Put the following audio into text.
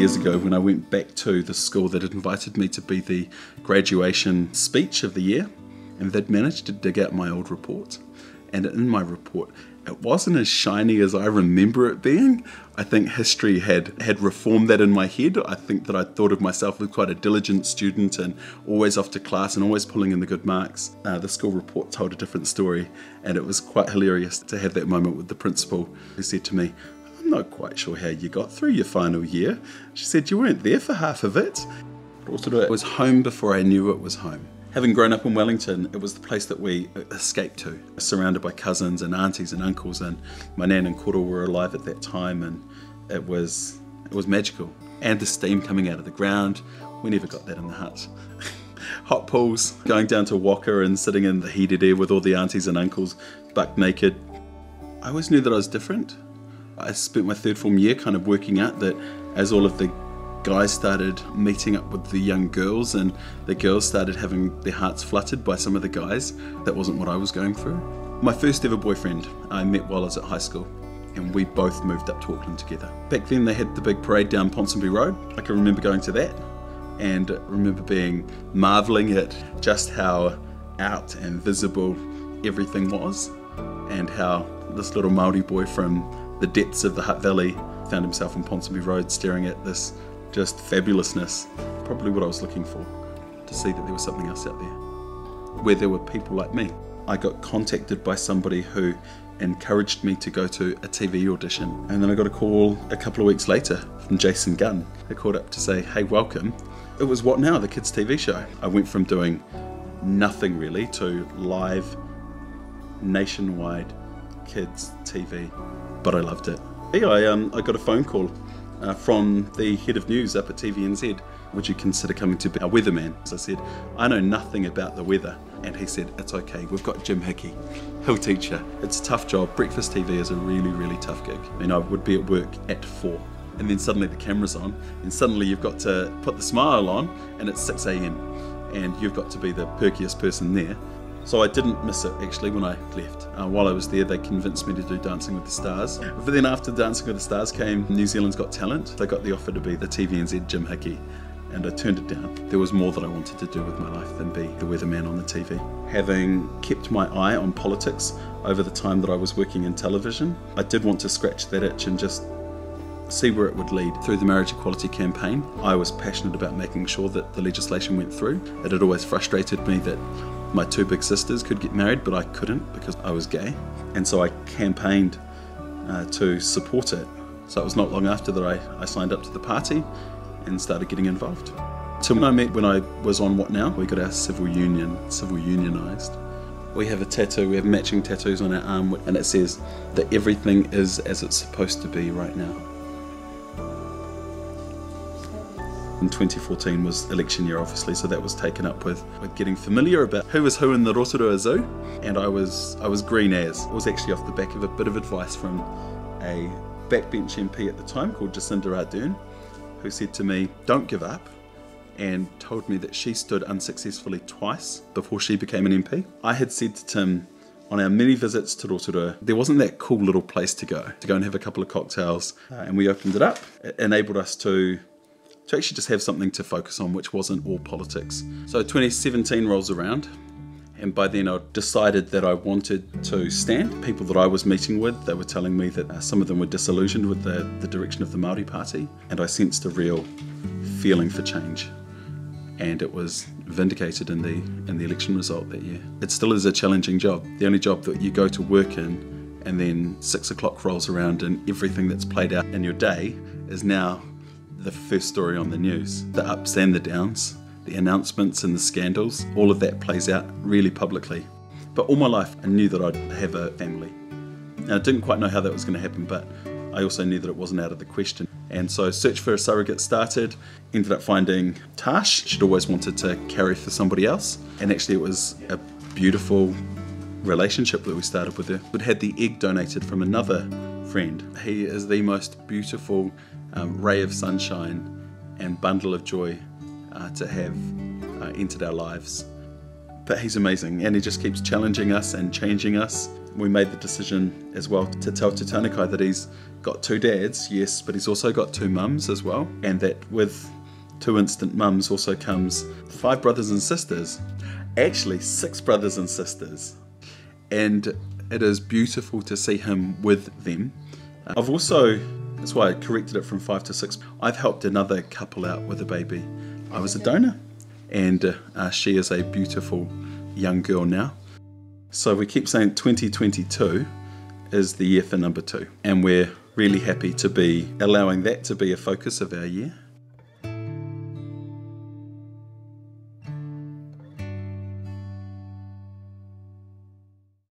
years ago when I went back to the school that had invited me to be the graduation speech of the year, and they'd managed to dig out my old report. And in my report, it wasn't as shiny as I remember it being. I think history had reformed that in my head. I think that I thought of myself as quite a diligent student and always off to class and always pulling in the good marks. The school report told a different story, and it was quite hilarious to have that moment with the principal, who said to me, "I'm not quite sure how you got through your final year." She said, "You weren't there for half of it." It was home before I knew it was home. Having grown up in Wellington, it was the place that we escaped to, surrounded by cousins and aunties and uncles, and my nan and koro were alive at that time, and it was magical. And the steam coming out of the ground, we never got that in the hut. Hot pools, going down to Waka and sitting in the heated air with all the aunties and uncles, buck naked. I always knew that I was different. I spent my third form year kind of working out that as all of the guys started meeting up with the young girls and the girls started having their hearts fluttered by some of the guys, that wasn't what I was going through. My first ever boyfriend I met while I was at high school, and we both moved up to Auckland together. Back then they had the big parade down Ponsonby Road. I can remember going to that and remember marvelling at just how out and visible everything was, and how this little Māori boy from the depths of the Hutt Valley found himself on Ponsonby Road staring at this just fabulousness, probably what I was looking for, to see that there was something else out there, where there were people like me. I got contacted by somebody who encouraged me to go to a TV audition, and then I got a call a couple of weeks later from Jason Gunn, who called up to say, "Hey, welcome." It was What Now, the kids TV show. I went from doing nothing really to live, nationwide kids TV, but I loved it. I got a phone call from the head of news up at TVNZ. "Would you consider coming to be a weatherman?" So I said, "I know nothing about the weather." And he said, "It's okay, we've got Jim Hickey. He'll teach you. It's a tough job. Breakfast TV is a really, really tough gig." And I would be at work at 4. And then suddenly the camera's on, and suddenly you've got to put the smile on, and it's 6 a.m. and you've got to be the perkiest person there. So I didn't miss it actually when I left. While I was there, they convinced me to do Dancing with the Stars. But then after Dancing with the Stars came New Zealand's Got Talent. They got the offer to be the TVNZ Jim Hickey, and I turned it down. There was more that I wanted to do with my life than be the weatherman on the TV. Having kept my eye on politics over the time that I was working in television, I did want to scratch that itch and just see where it would lead. Through the marriage equality campaign, I was passionate about making sure that the legislation went through. It had always frustrated me that my 2 big sisters could get married, but I couldn't because I was gay. And so I campaigned to support it. So it was not long after that I signed up to the party and started getting involved. So when I was on What Now, we got our civil unionised. We have a tattoo, we have matching tattoos on our arm, and it says that everything is as it's supposed to be right now. In 2014 was election year, obviously, so that was taken up with getting familiar about who was who in the Rotorua Zoo, and I was green as. It was actually off the back of a bit of advice from a backbench MP at the time called Jacinda Ardern, who said to me, "Don't give up," and told me that she stood unsuccessfully twice before she became an MP. I had said to Tim, on our many visits to Rotorua, there wasn't that cool little place to go and have a couple of cocktails, and we opened it up. It enabled us to actually just have something to focus on, which wasn't all politics. So 2017 rolls around, and by then I decided that I wanted to stand. People that I was meeting with, they were telling me that some of them were disillusioned with the direction of the Māori Party, and I sensed a real feeling for change. And it was vindicated in the election result that year. It still is a challenging job. The only job that you go to work in, and then 6 o'clock rolls around and everything that's played out in your day is now the first story on the news. The ups and the downs, the announcements and the scandals, all of that plays out really publicly. But all my life I knew that I'd have a family. Now I didn't quite know how that was going to happen, but I also knew that it wasn't out of the question. And so search for a surrogate started, ended up finding Tash. She'd always wanted to carry for somebody else, and actually it was a beautiful relationship that we started with her. We'd had the egg donated from another friend. He is the most beautiful ray of sunshine and bundle of joy to have entered our lives. But he's amazing, and he just keeps challenging us and changing us. we made the decision as well to tell Te Tanakai that he's got 2 dads, yes, but he's also got 2 mums as well, and that with 2 instant mums also comes 5 brothers and sisters. Actually, 6 brothers and sisters. And it is beautiful to see him with them. I've also, that's why I corrected it from 5 to 6, I've helped another couple out with a baby. I was a donor, and she is a beautiful young girl now. So we keep saying 2022 is the year for number 2, and we're really happy to be allowing that to be a focus of our year.